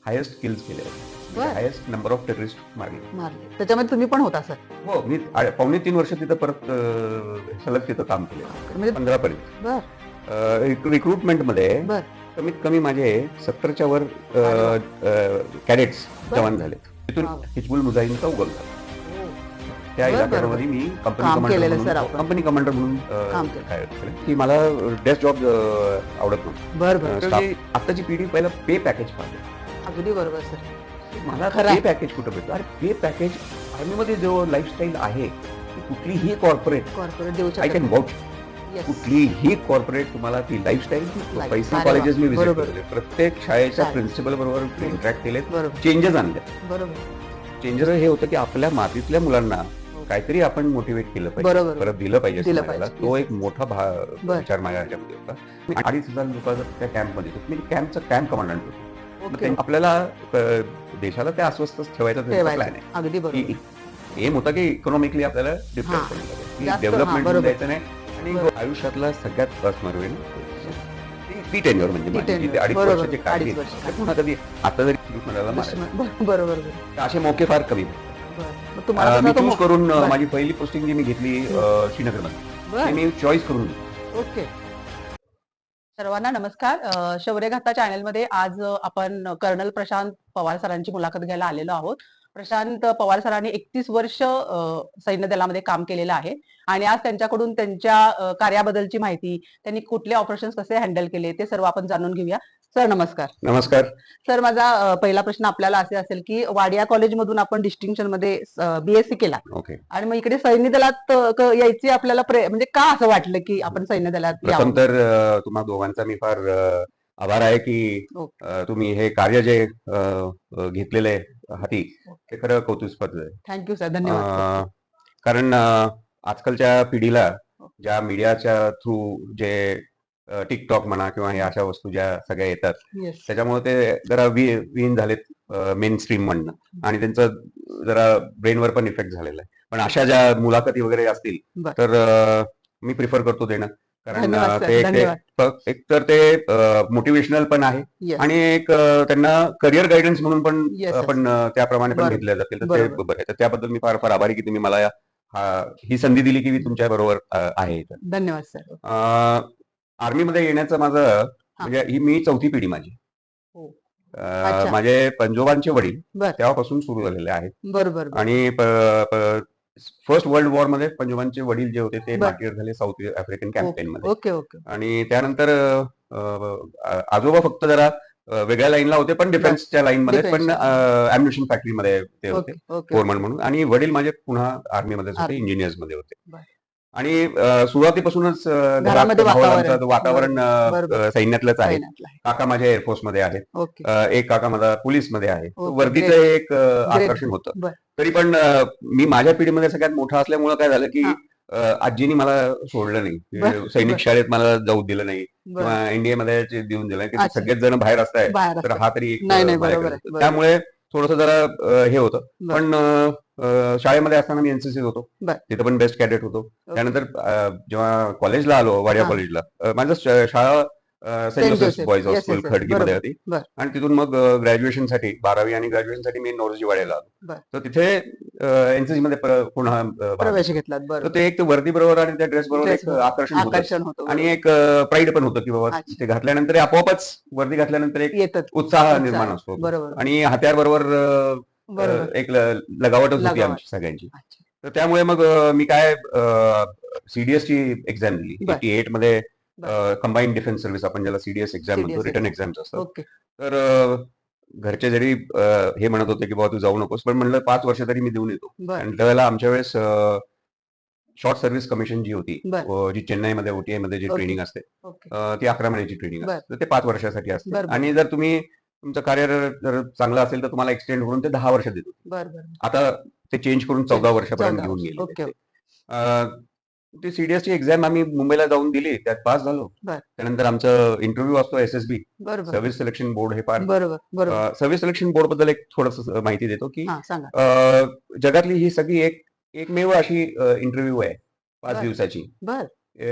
Highest kills केले आहेत, बरं. हायेस्ट नंबर ऑफ टेररिस्ट मारले. मारले. त्याच्यामध्ये तुम्ही पण होता सर. हो, मी 3.5 वर्ष तिथं परत सलग तिथं काम केलं. म्हणजे 15 पर्यंत. बर रिक्रुटमेंटमध्ये बर कमीत कमी माझे 70च्या वर अरे वा. कॅडेट्स बर. जवान झालेत. तिथून वा वा. हिजबुल मुजाहिदीनचा उगम झाला. हो. त्या बर, बर, इलाक्यामध्ये बर. मी कंपनी काम कमांडर केलेलं म्हणून सर आपण. कंपनी कमांडर म्हणून काम केलं. काय केलं की मला डेस्क जॉब आवडत नव्हतं. बर बर स्टाफ आताची पिढी पहिलं पे पॅकेज पाहते. अगदी बरोबर सर. मला खरं पे पॅकेज कुठं भेटतं? अरे पे पॅकेज आर्मीमध्ये जो लाईफस्टाईल आहे ती कुठलीही कॉर्पोरेट कॉर्पोरेट देऊ आय कॅन शकत वॉच Yes. कुठलीही कॉर्पोरेट तुम्हाला ती लाईफस्टाईल Life. पैसे अरे कॉलेजेस वा. मी विजिट बरोबर. केले. प्रत्येक शाळेच्या शाळेत. प्रिन्सिपल बरोबर इंटरॅक्ट केले. बरोबर चेंजेस आणले. बरोबर चेंजेस हे होतं की आपल्या मातीतल्या मुलांना काहीतरी आपण मोटिवेट केलं पाहिजे, बरोबर. परत दिलं पाहिजे दिलं समाजाला. पाहिजे. तो Yes. एक मोठा बर. विचार माझ्या ह्याच्यामध्ये होता. मी 2,500 लोक त्या कॅम्पमध्ये होतो. मी कॅम्प कमांडंट होतो. मग ओके. ते आपल्याला देशाला ते अस्वस्थ ठेवायचा त्यांचा ठेवायचं. प्लॅन आहे अगदी की बरोबर. एम होता की इकॉनॉमिकली आपल्याला हां. डिफरन्स जास्त, डेव्हलपमेंट बरोबर. द्यायचं नाही आणि बरोबर. आयुष्यातला सगळ्यात अस्मरणीय ती टेन्युअर म्हणजे ती माझी जी tenure. 2.5 बरोबर. वर्षाची काळजी 2.5 वर्ष. ते पुन्हा कधी आता जरी दुश्मनाला मारायचं. बरोबर बरोबर. असे मौके फार कमी. बर. मग तुम्हाला मी तसा तो चूज करून बर. माझी पहिली पोस्टिंग जी मी घेतली श्रीनगरमध्ये बर. ते मी चॉईस करून घेतली. ओके. सर्वांना नमस्कार. शौर्यगाथा चॅनलमध्ये आज आपण कर्नल प्रशांत पवार सरांची मुलाखत घ्यायला आलेलो आहोत. प्रशांत पवार सरांनी 31 वर्ष सैन्य दलामध्ये काम केलेलं आहे आणि आज त्यांच्याकडून त्यांच्या कार्याबद्दलची माहिती, त्यांनी कुठले ऑपरेशन्स कसे हँडल केले ते सर्व आपण जाणून घेऊया. सर नमस्कार. नमस्कार. सर माझा पहिला प्रश्न आपल्याला असे असेल की वाडिया कॉलेजमधून आपण डिस्टिंक्शन मध्ये बीएससी केला ओके. आणि मग इकडे सैन्य दलात यायची आपल्याला म्हणजे का असं वाटलं की आपण सैन्य दलात प्रथम यावं? तर तुम्हा दोघांचा मी फार आभार आहे की ओके. तुम्ही हे कार्य जे घेतलेलं आहे हाती ते खरं कौतुकास्पद आहे. Thank you sir. धन्यवाद सर. कारण आजकालच्या पिढीला ज्या मीडियाच्या थ्रू जे टिकटॉक म्हणा किंवा या अशा वस्तू ज्या सगळ्या येतात येस. त्याच्यामुळे ते जरा विहीन झालेत मेन स्ट्रीम म्हणणं आणि त्यांचं जरा ब्रेनवर पण इफेक्ट झालेला आहे. पण अशा ज्या मुलाखती वगैरे असतील बर. तर मी प्रिफर करतो देणं. कारण धन्यवाद सर. ते धन्यवाद. एक तर ते मोटिवेशनल पण आहे येस. आणि एक त्यांना करिअर गायडन्स म्हणून पण Yes, yes. आपण त्याप्रमाणे पण बरोबर. घेतल्या जातील तर ते बरोबर. बरं आहे. तर त्याबद्दल मी फार फार आभारी की तुम्ही मला ही संधी दिली की मी तुमच्या बरोबर आहे इथं. धन्यवाद सर. आर्मीमध्ये येण्याचं माझं म्हणजे ही मी चौथी पिढी माझी. हो. अच्छा. माझे पंजोबांचे वडील बर. तेव्हापासून सुरू झालेले आहेत बरोबर. आणि फर्स्ट वर्ल्ड वॉर मध्ये पंजोबांचे वडील जे होते ते बर. मार्टियर झाले साऊथ आफ्रिकन कॅम्पेन मध्ये ओके ओके. आणि त्यानंतर आजोबा फक्त जरा वेगळ्या लाईनला होते पण डिफेन्सच्या लाईन मध्ये पण Defense. अम्युनिशन फॅक्टरीमध्ये ते होते ओके ओके. फोरमन म्हणून आणि वडील माझे पुन्हा आर्मीमध्ये होते Army. इंजिनियर्स मध्ये होते बर. आणि सुरुवातीपासूनच घरामध्ये माहोल वातावरण बरोबर. सैन्यातलंच आहे. सैन्यातलं आहे. काका माझ्या एअरफोर्स मध्ये आहेत. ओके. एक काका माझा पोलीस मध्ये आहे. Okay, वर्दीचं great. एक आकर्षण होतं. बर. तरी पण मी माझ्या पिढीमध्ये सगळ्यात मोठा असल्यामुळे काय झालं की हा. आजीनी मला सोडलं नाही. बर. सैनिक बर. शाळेत मला जाऊ दिलं नाही बर. किंवा एनडीए मध्ये देऊन दिलं नाही की अच्छा. सगळेच जण बाहेर असताय बाहेर तर असतं. हा तरी एक नाही नाही माझ्याकडे बरोबर आहे. होतं. बरोबर. त्यामुळे थोडस जरा हे होतं. बर. पण शाळेमध्ये असताना मी एनसीसी होतो. बर. तिथं पण बेस्ट कॅडेट होतो. ओके. त्यानंतर जेव्हा कॉलेजला आलो वाडिया हा. कॉलेजला माझं शाळा Saint Joseph boys Yes, school yes, yes. खडकीमध्ये बरोबर. होती बर. आणि तिथून मग ग्रॅज्युएशनसाठी 12वी आणि ग्रॅज्युएशनसाठी मी नॉर्जी वाड्याला आलो. बर. तर तिथे एनसीसी मध्ये पुन्हा भाग प्रवेश घेतला. घेतलात. तर बरोबर. ते एक वर्दी बरोबर आणि त्या ड्रेस बरोबर Dress एक बरोबर. आकर्षण होतं आकर्षण होतं. आणि बरोबर. एक प्राईड पण होतं की बाबा अच्छा. ते घातल्यानंतर आपोआपच वर्दी घातल्यानंतर एक येतात. उत्साह उत्साह. निर्माण असतो बरोबर. आणि हत्यार बरोबर बरोबर. एक लगावटच होती लगावट. आमची सगळ्यांची. अच्छा. तर त्यामुळे मग मी काय सीडीएसची एक्झाम दिली. बर. 88 मध्ये बर. कंबाईन डिफेन्स सर्व्हिस आपण ज्याला सीडीएस एक्झाम म्हणतो CDS रिटर्न exam. एक्झाम्स असतात. ओके. तर घरचे जरी हे म्हणत होते की बाबा तू जाऊ नकोस पण म्हणलं 5 वर्ष तरी मी देऊन येतो बर. आणि त्यावेळेला आमच्या वेळेस शॉर्ट सर्व्हिस कमिशन जी होती बर. जी चेन्नईमध्ये ओटीआय मध्ये जी ओके. ट्रेनिंग असते ओके. ती 11 महिन्याची ट्रेनिंग बर. असते तर ते 5 वर्षासाठी असते बर, बर. आणि जर तुम्ही तुमचं कार्य जर चांगलं असेल तर तुम्हाला एक्सटेंड करून ते 10 वर्ष देतो. बर बर. आता ते चेंज करून 14 वर्षापर्यंत 14 घेऊन वर्ष. गेले ओके ओके. ती सीडीएसची एक्झाम आम्ही मुंबईला जाऊन दिली त्यात पास झालो. बर. त्यानंतर आमचं इंटरव्ह्यू असतो एसएसबी बरोबर. सर्व्हिस सिलेक्शन बोर्ड हे फार बरोबर. बरोबर. सर्व्हिस सिलेक्शन बोर्ड बद्दल एक थोडस माहिती देतो की हा सांगा. जगातली ही सगळी एकमेव अशी इंटरव्ह्यू आहे 5 बर. दिवसाची बर.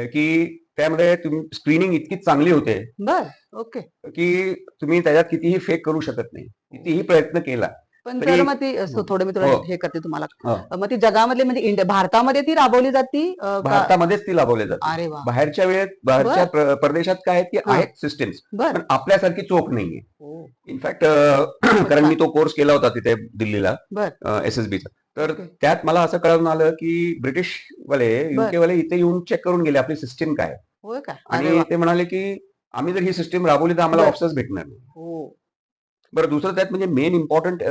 की त्यामध्ये तुम्ही स्क्रीनिंग इतकी चांगली होते बर. ओके. की तुम्ही त्याच्यात कितीही फेक करू शकत नाही. कितीही प्रयत्न केला पण तरी सर मग ती थोडं मी तुला हो. हे करते तुम्हाला. हो. मग ती जगामधले म्हणजे भारतामध्ये ती राबवली जाते का? भारतामध्येच ती राबवली जाते. अरे वा. बाहेरच्या वेळेत बाहेरच्या परदेशात काय आहेत की हा. आहेत सिस्टम्स, बर. पण आपल्यासारखी चोख नाहीये. हो. इनफॅक्ट कारण मी तो कोर्स केला होता तिथे दिल्लीला बर. SSBचा. तर ओके. त्यात मला असं कळून आलं की ब्रिटिश वाले बर. UK वाले इथे येऊन चेक करून गेले आपली सिस्टीम काय आहे. होय का? अरे आणि वा. ते म्हणाले की आम्ही जर ही सिस्टीम राबवली तर आम्हाला बर. ऑफिसर्स भेटणार नाही. हो. बरं, दुसरं त्यात म्हणजे मेन इम्पॉर्टंट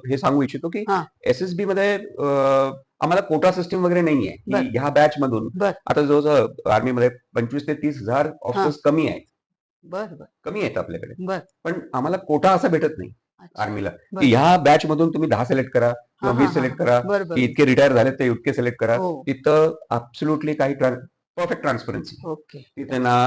हे सांगू इच्छितो की हा. SSB मध्ये आम्हाला कोटा सिस्टीम वगैरे नाहीये बर. की ह्या बॅच मधून बर. आता जवळजवळ आर्मीमध्ये 25,000 ते 30,000 ऑफिसर्स कमी आहेत. बर. बर. कमी आहेत आपल्याकडे. बर. पण आम्हाला कोटा असा भेटत नाही अच्छा. आर्मीला बर. की ह्या बॅच मधून तुम्ही 10 सिलेक्ट करा किंवा हा, 20 हा, सिलेक्ट हा. करा बर. बर. की इतके रिटायर झाले ते इतके सिलेक्ट करा. हो. तिथं ऍब्सोल्युटली काही परफेक्ट ट्रान्सपरन्सी. ओके. तिथे ना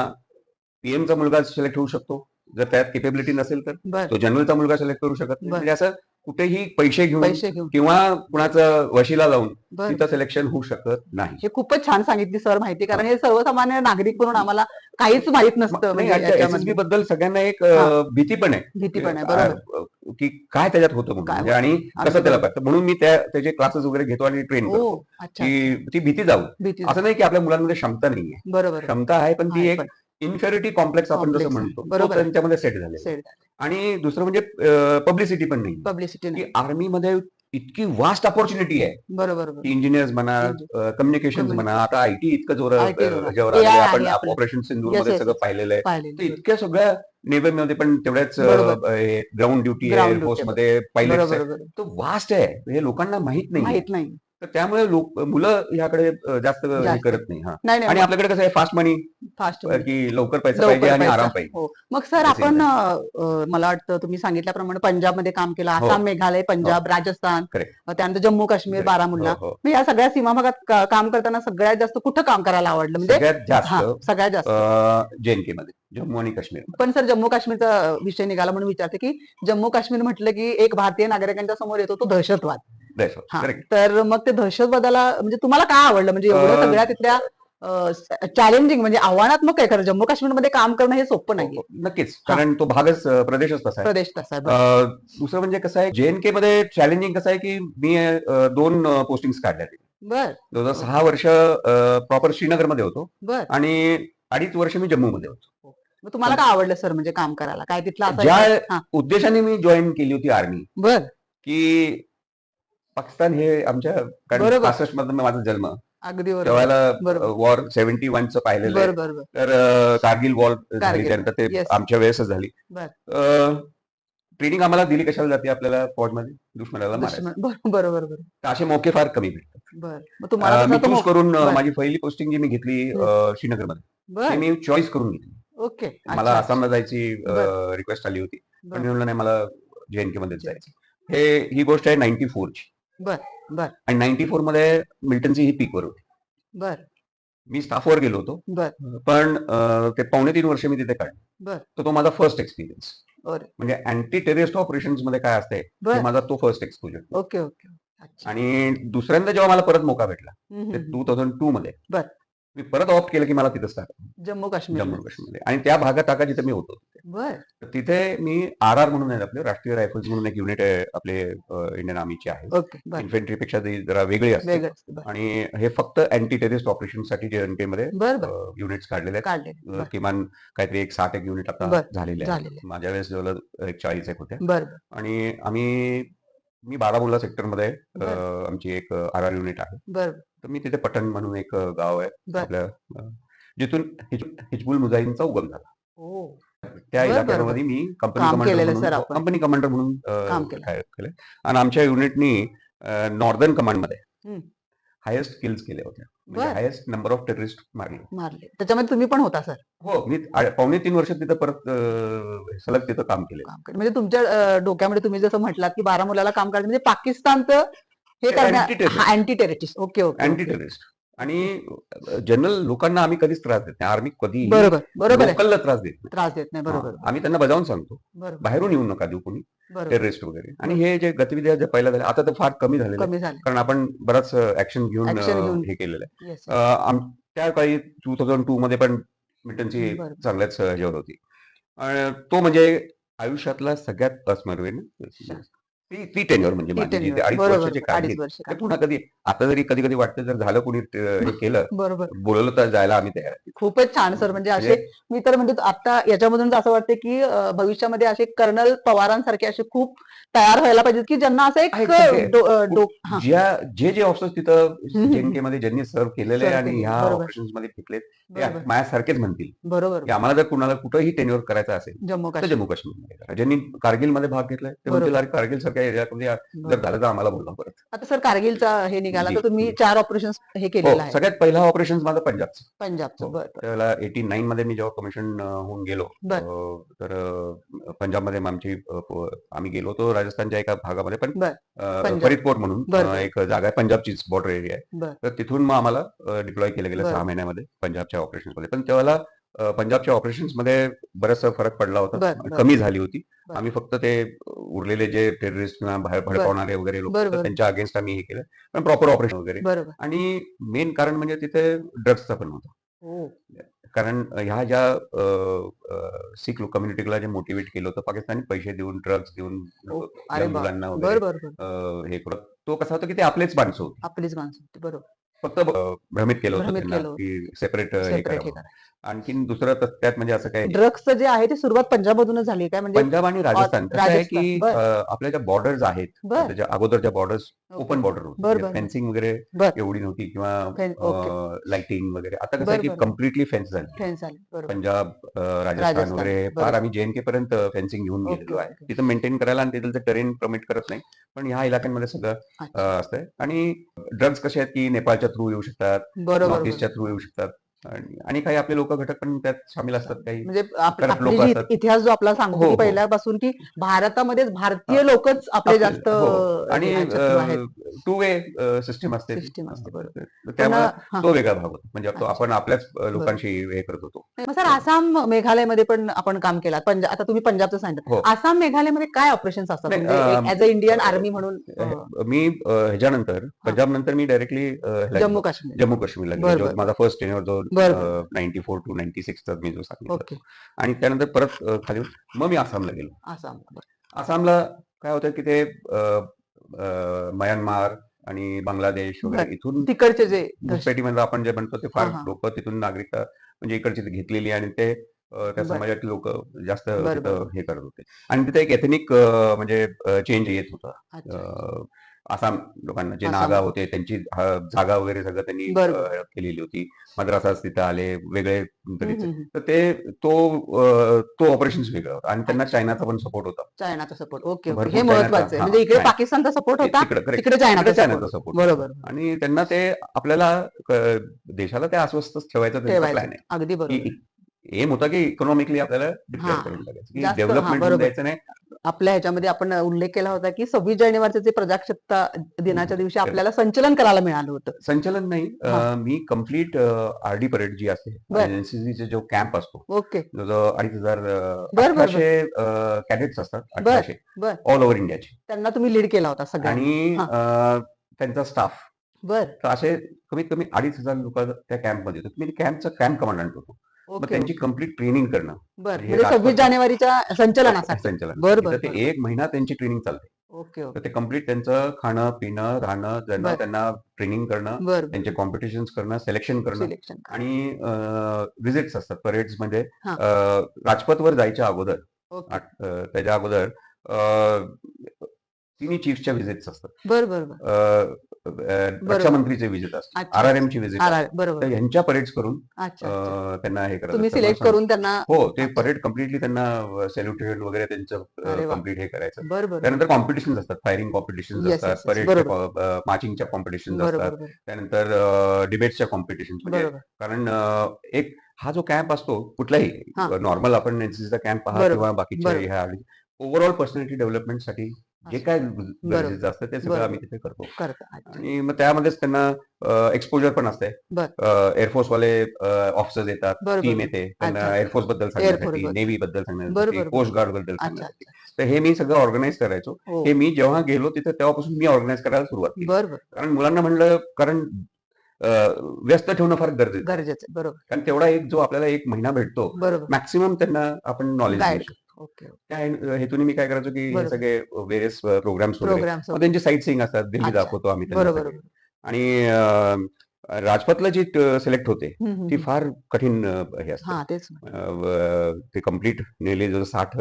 पीएमचा मुलगा सिलेक्ट होऊ शकतो, जर त्यात केपेबिलिटी नसेल तर बर. तो जनरलचा मुलगा सिलेक्ट करू शकत नाही. बर. म्हणजे असं कुठेही पैसे घेऊन पैसे घेऊन. किंवा कुणाचं वशिला लावून बर. तिथं सिलेक्शन होऊ शकत नाही. हे खूपच छान सांगितली सर माहिती, कारण हे सर्वसामान्य नागरिक म्हणून आम्हाला काहीच माहित नसतं. नाही, म्हणजे आजच्या याच्यामध्ये SSB बद्दल सगळ्यांना एक हा. भीती पण आहे. भीती पण आहे. बरोबर. की काय त्याच्यात होतं म्हणून काय म्हणजे आणि अगदी कसं त्याला बरोबर. पाहतं. म्हणून मी त्याचे क्लासेस वगैरे घेतो आणि ट्रेन हो. करतो अच्छा. की ती भीती जाऊ. भीती. असं नाही की आपल्या मुलांमध्ये क्षमता नाहीये. बरोबर. क्षमता आहे, पण ती आहे एक पण. इन्फेरिटी कॉम्प्लेक्स आपण Complex जसं आहे. म्हणतो तो बरोबर आहे. त्यांच्यामध्ये सेट झालेला आहे. सेड. आणि दुसरं म्हणजे पब्लिसिटी पण नाही पब्लिसिटी की नाही. आर्मीमध्ये इतकी वास्ट अपॉर्च्युनिटी आहे बरोबर. बरोबर. की इंजिनियर्स म्हणा, कम्युनिकेशन म्हणा, आता IT इतकं IT जोरात. ह्याच्यावर AI आलेलं आहे. आहे आपण आपलं. ऑपरेशन सिंदूर Yes, मध्ये yes, सगळं yes. पाहिलेलं आहे. तर पाहिलेलं. इतक्या सगळ्या नेव्हीमध्ये पण तेवढ्याच बरोबर. ग्राउंड ड्युटी आहे, Ground एअरफोर्स duty. मध्ये पायलट्स बरोबर. आहे. बरोबर. तो वास्ट आहे, हे लोकांना माहित नाही. माहित नाही. तर त्यामुळे मुलं ह्याकडे जास्त हे जास्त. करत नाही. हा. नाही नाही. आणि आपल्याकडे कसं आहे फास्ट मनी फास्ट की लवकर पैसा पाहिजे आणि आराम पाहिजे. हो. मग सर At the आपण same मला वाटतं तुम्ही सांगितल्याप्रमाणे पंजाबमध्ये काम केलं, हो. आसाम, मेघालय, पंजाब, राजस्थान, Correct. त्यानंतर जम्मू काश्मीर, Correct. बारामुल्ला. हो, हो. मग या सगळ्या सीमा भागात काम करताना सगळ्यात जास्त कुठं काम करायला आवडलं? म्हणजे सगळ्यात जास्त सगळ्यात जास्त JNK मध्ये, जम्मू आणि काश्मीर. पण सर जम्मू काश्मीरचा विषय निघाला म्हणून विचारते की जम्मू काश्मीर म्हटलं की एक भारतीय नागरिकांच्या समोर येतो तो दहशतवाद. हा. करेक्ट. तर मग ते दहशतवादाला म्हणजे तुम्हाला काय आवडलं? म्हणजे एवढं सगळ्या तिथल्या चॅलेंजिंग म्हणजे आव्हानात्मक आहे खरं. जम्मू काश्मीरमध्ये काम करणं हे सोपं नाहीये. नक्कीच, कारण तो भागच प्रदेशच तसा आहे. प्रदेश तसा आहे. बरं. दुसरं म्हणजे कसं आहे, JNK मध्ये चॅलेंजिंग कसं आहे की मी 2 पोस्टिंग काढल्या. बर. जवळजवळ 6 वर्ष प्रॉपर श्रीनगरमध्ये होतो बर. आणि 2.5 वर्ष मी जम्मूमध्ये होतो. मग तुम्हाला काय आवडलं सर म्हणजे काम करायला? काय तिथलं असं? ज्या उद्देशाने मी जॉईन केली होती आर्मी, बर. की पाकिस्तान हे आमच्या बरोबर. 65 मधून माझा जन्म, अगदी बरोबर. तेव्हा बरोबर. वॉर 71 चं पाहिलेलं आहे. बर. बर. बर. तर कारगिल वॉर झाली, कारगिल. त्यानंतर ते Yes. आमच्या वेळेसच झाली. बर. ट्रेनिंग आम्हाला दिली कशाला जाते आपल्याला फौजमध्ये? दुश्मनाला मारायला. बरोबर. बरोबर. तर असे मौके फार कमी भेटतात. बर. मग तुम्हाला मी तसा तो चूज करून बर. माझी पहिली पोस्टिंग जी मी घेतली श्रीनगरमध्ये, बर. ते मी चॉईस करून घेतली. ओके. मला अच्छा. आसामला जायची बर. रिक्वेस्ट आली होती, पण बर. मी म्हणलं नाही, मला JNK मध्येच जायचं. ही गोष्ट आहे 94 ची. बर. बर. आणि 94 मध्ये मिल्टनची ही पीक वर होती. बर. मी स्टाफवर गेलो होतो, बर. पण ते 2.5 वर्ष मी तिथे काढले. बर. तर तो माझा फर्स्ट एक्सपिरियन्स. अरे. म्हणजे अँटी टेररिस्ट ऑपरेशन्स मध्ये काय असते, बर. माझा तो फर्स्ट एक्सपोजर. ओके. ओके. अच्छा. आणि दुसऱ्यांदा जेव्हा मला परत मौका भेटला हम्म, ते हम्म. 2002 मध्ये, बर. मी परत ऑप्ट केलं की मला तिथंच टाका, जम्मू काश्मीर. जम्मू काश्मीरमध्ये, आणि त्या भागात टाका जिथे मी होतो. बर. तर तिथे मी RR म्हणून आहे, आपले राष्ट्रीय रायफल्स म्हणून एक युनिट आहे आपले इंडियन आर्मीचे आहे. ओके. बर. इन्फेंट्रीपेक्षा ती जरा वेगळी असते. वेगळं असतं. बर. आणि हे फक्त अँटी टेररिस्ट ऑपरेशन साठी JNK मध्ये बर. बर. युनिट्स काढलेले आहेत. काढले. बर. किमान काहीतरी 60 एक युनिट आता बर. झालेले झालेले. आहेत. माझ्या वेळेस जवळ 40 एक होत्या. बर. आणि मी बारामुल्ला सेक्टरमध्ये बर. आमची एक RR युनिट आहे. बर. तर मी तिथे पटण म्हणून एक गाव आहे बर. आपल्या, जिथून हिजबुल मुजाहिदीनचा उगम झाला. ओ. त्या बर. बर. इलाक्यामध्ये मी काम केलेलं सर आपण. कंपनी कमांडर म्हणून काम केलं. केलं. आणि आमच्या युनिटनी नॉर्दर्न कमांडमध्ये हम्म. हायेस्ट किल्स केले होते, म्हणजे बर. हायेस्ट नंबर ऑफ टेररिस्ट मारले. त्याच्यामध्ये तुम्ही पण होता सर? हो, मी 2.5 वर्ष तिथं परत सलग तिथं काम केलं. म्हणजे तुमच्या डोक्यामध्ये तुम्ही जसं म्हटलात की बारामुल्लाला काम करायचं म्हणजे पाकिस्तानचं हे करण्यात anti terrorist. Okay. Okay. Anti terrorist. आणि जनरल लोकांना आम्ही कधीच त्रास देत नाही. आर्मी कधी बरोबर. बरोबर आहे. लोकलला त्रास देत नाही. त्रास देत नाही. बरोबर. आम्ही त्यांना बजावून सांगतो, बरोबर. बाहेरून येऊ नका देऊ कोणी बरोबर. टेररिस्ट वगैरे. आणि हे जे गतिविधी ज्या पहिल्या झाल्या, आता तर फार कमी झालेलं आहे, कमी झाले. कारण आपण बराच ऍक्शन घेऊन Action घेऊन. हे केलेलं आहे. Yes. त्या काळी 2002 मध्ये पण मिल्टनची बरोबर. चांगल्याच ह्याच्यावर होती. तो म्हणजे आयुष्यातला सगळ्यात अस्मरणीय ती टेन्युअर म्हणजे ती माझी जी टेन्युअर. 2.5 बरोबर, वर्षाची 2.5 कारकीर्द. वर्ष ते कारकीर्द. पुन्हा कधी आता जरी कधी-कधी वाटतं जर झालं कोणी हे केलं, बरोबर. बोलवलं तर जायला आम्ही तयार आहे. खूपच छान सर. म्हणजे असे म्हणजे मी तर म्हणते आता याच्यामधून असं वाटतं, की भविष्यामध्ये असे कर्नल पवारांसारखे असे खूप तयार व्हायला पाहिजेत, की ज्यांना असं एक आहेत सगळे. हां. जे ऑफिसर्स तिथं हं, हं, हं. जे-एन-केमध्ये ज्यांनी सर्व्ह केलेलं आहे सर्व्ह आणि केलेलं. ह्या बरोबर, ऑपरेशन्समध्ये घेतलेत, ते बरोबर, माझ्यासारखेच म्हणतील, बरोबर. की आम्हाला जर कुणाला कुठेही टेन्युअर करायचं असेल, जम्मू तर काश्मीर. जम्मू काश्मीरमध्ये करा. ज्यांनी कारगिलमध्ये भाग घेतलाय, ते म्हणतील, बरोबर, "अरे कारगिलसारख्या एरियामध्ये जर बरोबर. झालं तर आम्हाला बोलवा परत." आता सर कारगिलचा हे निघाला जी. तर तुम्ही 4 ऑपरेशन्स हे हो, केलेलं आहे. सगळ्यात पहिला ऑपरेशन माझं पंजाबचं. पंजाबचं. हो. बरं, बरं. त्यावेळेला 89 मध्ये मी जेव्हा कमिशन होऊन गेलो, बरं, तर पंजाबमध्ये आमची आम्ही गेलो होतो राजस्थानच्या एका भागामध्ये पण बरं. पंजाब. फरीदकोट म्हणून बरं, बरं, एक जागा आहे, पंजाबचीच बॉर्डर एरिया आहे. बरं, तर तिथून मग आम्हाला डिप्लॉय केलं गेलं 6 बरं, महिन्यामध्ये पंजाबच्या ऑपरेशन्समध्ये. पण त्यावेळेला पंजाबच्या ऑपरेशन्समध्ये बराचसा फरक पडला होता. बरं, बरं, कमी झाली होती. बरं, आम्ही फक्त ते उरलेले जे टेररिस्टना बाहेर बरं, भडकावणारे वगैरे लोक बरं, होते, बरं. त्यांच्या अगेन्स्ट आम्ही हे केलं. पण प्रॉपर ऑपरेशन वगैरे बरोबर. आणि मेन कारण म्हणजे तिथे ड्रग्सचा पण होता. हो. कारण ह्या ज्या सिख कम्युनिटीला जे मोटिवेट केलं होतं पाकिस्तानी पैसे देऊन, ड्रग्स देऊन हो. अरे यंग बाप! मुलांना वगैरे बरं, बरं, बरं. हे करत. तो कसा होता की ते आपलेच माणसं होती. आपलीच माणसं होती. बरोबर. फक्त भ्रमित केलं होतं भ्रमित त्यांना केलं होतं. की सेपरेट हे करा सेपरेट हे म्हणून. करायचं. आणखीन दुसरं त्यात म्हणजे असं काही ड्रग्सचं जे आहे ते सुरुवात पंजाबमधूनच झाली काय म्हणजे पंजाब आणि राजस्थान कसं आहे की राजस्थान. बरं, आपल्या ज्या बॉर्डर्स आहेत, बरं. त्याच्या अगोदरच्या बॉर्डर्स ओके. ओपन बॉर्डर होते. बरं, म्हणजे बरं, बरं. फेन्सिंग वगैरे बरं. एवढी नव्हती किंवा ओके. लाइटिंग वगैरे. आता कसं आहे बरं, की बरं. कम्प्लिटली फेन्स झाली. फेन्स आले. बरोबर. पंजाब, राजस्थान राजस्थान. वगैरे फार बरोबर. आम्ही जे-एन-के पर्यंत फेन्सिंग घेऊन ओके, गेलेलो आहे. ओके. तिथं मेंटेन करायला आणि तिथलं टेरेन परमिट करत नाही. पण ह्या इलाक्यांमध्ये सगळं अच्छा. असतंय आणि ड्रग्ज कसे आहेत की नेपाळच्या थ्रू येऊ शकतात, बरोबर, नॉर्थ बरोबर. ईस्टच्या थ्रू येऊ शकतात आणि काही आपले लोक घटक पण त्यात सामील असतात. काही म्हणजे करप्ट आपली लोक जी असतात. इतिहास जो आपला सांगतो हो, की हो. पहिल्यापासून की भारतामध्येच हां. भारतीय लोकच आपले आपले जास्त हो. आणि हे आहेत, शत्रू आहेत. टू वे सिस्टम असते ती. सिस्टम असते. बरोबर. तर पण त्यामुळं हां. तो वेगळा भाग होता. म्हणजे तो अच्छा. आपण आपल्याच बरोबर. लोकांशी हे करत होतो. मग सर आसाम, मेघालयमध्ये पण आपण काम केलात. आता तुम्ही पंजाबचं सांगितलं. हो. आसाम, मेघालयमध्ये काय ऑपरेशन्स असतात? नाही म्हणजे एक ॲज अ इंडियन आर्मी म्हणून मी ह्याच्यानंतर हां. पंजाब नंतर मी डायरेक्टली ह्याला जम्मू गेलो. काश्मीर. जम्मू काश्मीरला गेलो. बरं, जो बरं, बरं. माझा फर्स्ट टेन्युअर जो बरं, बरं, बरं. 94 टू 96 चा मी जो सांगितला ओके. तो. आणि त्यानंतर परत खाली मग मी आसामला गेलो. आसाम. बरं. आसामला काय होतं की ते म्यानमार आणि बांगलादेश वगैरे बरं. इथून तिकडचे जे घुसपेटीमध्ये आपण जे म्हणतो ते फार हां, हां. लोक तिथून नागरिकता म्हणजे इकडची ती घेतलेली आणि ते त्या बरं. समाजातले लोक जास्त बरं, बरं, तिथं बरं. हे करत होते आणि तिथे एक एथनिक म्हणजे चेंज येत होता. अच्छा. आसाम लोकांना जे नागा आसाममध्ये. होते त्यांची जागा वगैरे सगळं त्यांनी बरं, बरं. केलेली होती. मद्रासास तिथं आले वेगळे हं, तऱ्हेचे. हं, हं. तर तो ऑपरेशन वेगळा होता आणि त्यांना अच्छा. चायनाचा पण सपोर्ट होता. चायनाचा सपोर्ट. Okay, okay. हे भरपूर चायनाचा महत्वाचं आहे. म्हणजे इकडे पाकिस्तानचा सपोर्ट होता, तिकडं करेक्ट. तिकडे चायनाचा तिकडे सपोर्ट चायनाचा होता. सपोर्ट होता. बरोबर. आणि त्यांना ते आपल्याला देशाला ते अस्वस्थच ठेवायचा त्यांचा ठेवायचं. प्लॅन आहे. अगदी बरोबर. की एम होता की इकॉनॉमिकली आपल्याला डिक्लेअर हां. करून टाकायचं, की जास्त हां, डेव्हलपमेंट होऊन बरोबर. द्यायचं नाही. आपल्या ह्याच्यामध्ये आपण उल्लेख केला होता, की 26 जानेवारीचं जे प्रजासत्ताक दिनाच्या दिवशी आपल्याला संचलन करायला मिळालं होतं. संचलन नाही हां. मी कम्प्लीट आरडी परेड जी असते बरं. एनसीसीचा जो कॅम्प असतो ओके. जवळजवळ 2,500 बरं, बरं, 1800 कॅडेट्स असतात बरं. 1800 बरं. ऑल ओव्हर इंडियाचे त्यांना तुम्ही लीड केला होता सगळ्यांना. आणि हां. त्यांचा स्टाफ. बरं. तर असे कमीत कमी 2,500 लोक त्या कॅम्पमध्ये होते. मी कॅम्पचा कॅम्प कमांडंट होतो. मग ओके, त्यांची ओके. कंप्लीट ट्रेनिंग करणं बरं. म्हणजे म्हणजे 26 राजपथ जानेवारीच्या संचलनासाठी. बरं, संचलनासाठी. तर बरं, ते बरं, बरं. 1 महिना त्यांची ट्रेनिंग चालते. ओके, तर ओके. ते कंप्लीट त्यांचं खाणं, पिणं, राहणं, जणं बरं. त्यांना ट्रेनिंग करणं, बरं, बरं. त्यांचे कॉम्पिटिशन्स करणं, सिलेक्शन करणं सिलेक्शन करा. आणि व्हिजिट्स असतात परेड्समध्ये. हां. राजपथवर जायच्या अगोदर ओके. त्याच्या अगोदर तिन्ही चीफ्सच्या व्हिजिट्स असतात. बरं, बरं, बरं. रक्षा बरोबर. मंत्रीचे व्हिजिट असते. अच्छा. आरआरएमची व्हिजिट असते. बरोबर. तर ह्यांच्या परेड्स करून अच्छा, अच्छा. त्यांना हे करत तुम्ही असतात. मला सिलेक्ट सांग करून त्यांना हो, ते अच्छा. परेड कंप्लीटली त्यांना सॅल्युटेशन वगैरे त्यांचं अरे वाह! कंप्लीट हे करायचं. बरं, बरं, बरं. त्यानंतर कॉम्पिटिशन्स असतात. फायरिंग कॉम्पिटिशन्स येस, असतात. Yes, yes. बरोबर. परेडच्या मार्चिंगच्या कॉम्पिटिशन्स बरोबर, असतात. बरोबर. त्यानंतर डिबेट्सच्या कॉम्पिटिशन्स म्हणजे बरोबर. कारण एक हा जो कॅम्प असतो कुठलाही हां. नॉर्मल आपण एनसीसीचा कॅम्प पहा बरोबर. किंवा बाकीचे बरोबर. ह्या ओव्हरऑल पर्सनॅलिटी डेव्हलपमेंटसाठी जे असं. काय बरोबर. गरजेचं असतं ते सगळं बरोबर. आम्ही तिथे करतो. करता. अच्छा. आणि मग त्यामध्येच त्यांना एक्सपोजर पण असते. बरं. एअरफोर्सवाले ऑफिसर्स येतात, बरं, बरं, टीम बरं. येते. अच्छा, त्यांना अच्छा. एअरफोर्स बद्दल एअरफोर्स सांगण्यासाठी, बद्दल. नेव्ही बद्दल बरं, सांगण्यासाठी, बरं, बरं. कोस्ट गार्ड बद्दल अच्छा, सांगण्यासाठी. अच्छा. तर हे मी सगळं ऑर्गनाइज करायचो. हो. हे मी जेव्हा गेलो तिथे तेव्हापासून मी ऑर्गनाइज करायला सुरुवात केली. बरं, बरं. कारण मुलांना म्हणलं कारण व्यस्त ठेवणं फार गरजेचं आहे. गरजेचं आहे. बरोबर कारण तेवढा एक जो आपल्याला 1 महिना भेटतो, बरोबर मॅक्सिमम त्यांना आपण नॉलेज देऊ गाईड शकतो. ओके त्या हेतूने मी काय करायचो, की हे बरोबर सगळे व्हेरियस प्रोग्राम्स वगैरे प्रोग्राम्स मग त्यांची साईट सीइंग असतात. दिल्ली अच्छा दाखवतो आम्ही त्यांना बरोबर सगळे. बरोबर आणि राजपथला जी सिलेक्ट होते, ती फार कठीण हे असते. हा तेच ते कंप्लीट निअरली जवळ 60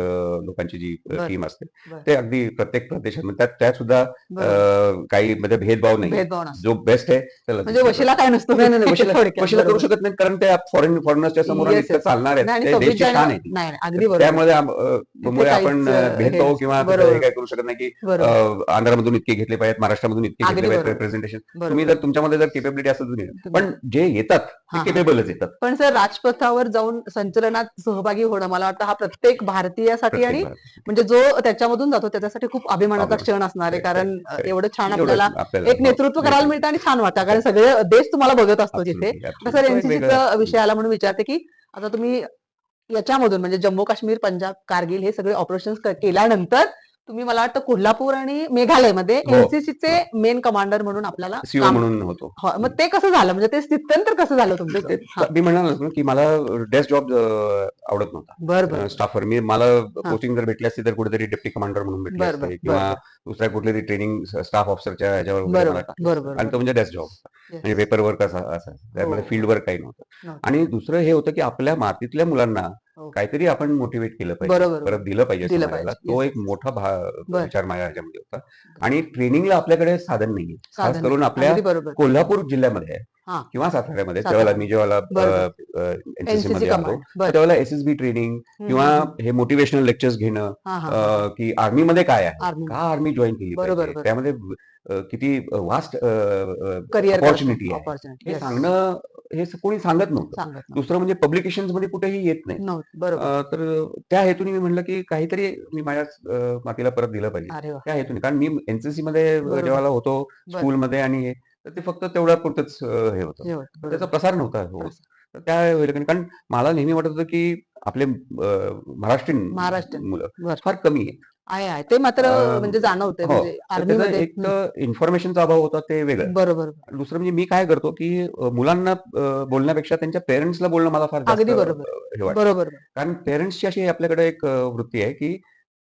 लोकांची जी बर टीम असते. बर ते अगदी प्रत्येक प्रदेशात त्यात सुद्धा बरोबर काही मध्ये भेदभाव नाहीये. भेदभाव नसतो जो बेस्ट आहे त्याला म्हणजे वशिला काय नसतो नाही, नाही, नाही. वशिला थोडक्यात वशिला करू बरोबर शकत नाहीत, कारण ते फॉरेनर्सच्या समोर आणि येस इतकं येस चालणार आहेत. नाही आणि ते 26 देशची शान आहे जानेवारी ती. नाही नाही, तर अगदी बरोबर त्यामुळे तिथे मुळे काहीच आपण हे भेदभाव किंवा तिथं हे बरोबर काय करू शकत नाही, की बरोबर आंध्रामधून इतके घेतले पाहिजेत, महाराष्ट्रामधून इतके घेतले अगदी पाहिजेत बरोबर रिप्रेझेंटेशन. तुम्ही बरोबर जर तुमच्यामध्ये जर केपेबिलिटी असेल तुम्ही, तुम्ही पण जे येतात ते हा हा केपेबलच येतात. पण सर राजपथावर जाऊन संचलनात सहभागी होणं मला वाटतं हा प्रत्येक भारतीयासाठी प्रत्येक आणि भारत म्हणजे जो त्याच्यामध्ये जातो त्याच्यासाठी खूप अभिमानाचा अभिमान. क्षण असणार आहे करेक्ट, कारण करेक्ट, करेक्ट. एवढं छान आपल्याला एवढंच आपल्याला एक नेतृत्व करायला मिळतं आणि छान वाटतं कारण सगळे देश तुम्हाला बघत असतो तिथे ऍब्सोल्युटली, आता सर ऍब्सोल्युटली. तो एक वेगळा एनसीसीचा विषय आला म्हणून विचारते की आता तुम्ही याच्यामधून म्हणजे जम्मू काश्मीर पंजाब कारगिल हे सगळे ऑपरेशन केल्यानंतर तुम्ही मला वाटतं कोल्हापूर आणि मेघालयमध्ये हो, एनसीसीचे मेन कमांडर म्हणून आपल्याला सीओ काम म्हणून होतो. हो, मग ते कसं झालं म्हणजे ते स्थित्यंतर कसं झालं म्हणजे तुमचं ते हा मी म्हणालो ना, की मला डेस्क जॉब आवडत बर बर नव्हता. बर स्टाफवर मला हा पोस्टिंग जर भेटली असती तर कुठेतरी डेप्टी कमांडर म्हणून भेटली बर बर असते, बर किंवा बर दुसऱ्या कुठल्यातरी ट्रेनिंग स्टाफ ऑफिसरच्या ह्याच्यावर वगैरे मला बरोबर टाकलं बरोबर असतं. आणि तो बरोबर म्हणजे डेस्क जॉब होता. म्हणजे येस पेपर वर्क असा हो त्यामध्ये फील्ड वर्क काही नव्हतं. नव्हतं आणि दुसरं हे होतं, की आपल्या मातीतल्या मुलांना हो काहीतरी आपण मोटिवेट केलं पाहिजे, बरोबर परत बरोबर दिलं पाहिजे दिलं समाजाला. पाहिजे तो येस एक मोठा बर विचार माझ्या ह्याच्यामध्ये होता. बर. आणि ट्रेनिंगला आपल्याकडे साधन नाहीये. खास साधन करून नाही आपल्या अगदी बरोबर कोल्हापूर जिल्ह्यामध्ये आहे हा किंवा साताऱ्यामध्ये. मी साताऱ्यामध्ये जेव्हा बर बर एनसीसी एनसीसी मध्ये आलो, कमांड तर बर त्यावेळेला एसएसबी ट्रेनिंग किंवा हे मोटिवेशनल लेक्चर्स घेणं, हा हा हा हा की आर्मीमध्ये काय आहे, आर्मी का आर्मी जॉईन केली बरोबर पाहिजे, बरोबर त्यामध्ये किती वास्ट करिअर करतो अपॉर्च्युनिटी आहे, ऑपॉर्च्युनिटी हे येस सांगणं कोणी सांगत नव्हतं. सांगत नव्हतं दुसरं म्हणजे पब्लिकेशन्स मध्ये कुठेही येत नाही. नव्हतं बरोबर तर त्या हेतूने मी म्हटलं, की काहीतरी मी माझ्या मातीला परत दिलं पाहिजे. अरे वा त्या हेतूने, कारण मी एनसीसी मध्ये बरोबर जेव्हा होतो बर स्कूलमध्ये, आणि तर ते फक्त तेवढ्या पुरतच हे होतं. हे होत तर त्याचा बरोबर प्रसार नव्हता होत. प्रसार तर त्या वेळेला, कारण मला नेहमी वाटत होतं, की आपले महाराष्ट्रीयन महाराष्ट्र मुलं बर फार कमी आहेत. आहे ते मात्र म्हणजे जाणवतंय हो. म्हणजे तर त्याचा आर्मीमध्ये एक तर इन्फॉर्मेशनचा अभाव होता, ते वेगळं. बरोबर दुसरं म्हणजे मी काय करतो, की मुलांना बोलण्यापेक्षा त्यांच्या पेरेंट्सला बोलणं मला फार जास्त अगदी बरोबर हे वाटतं. बरोबर कारण पेरेंट्सची अशी आपल्याकडे एक वृत्ती आहे, की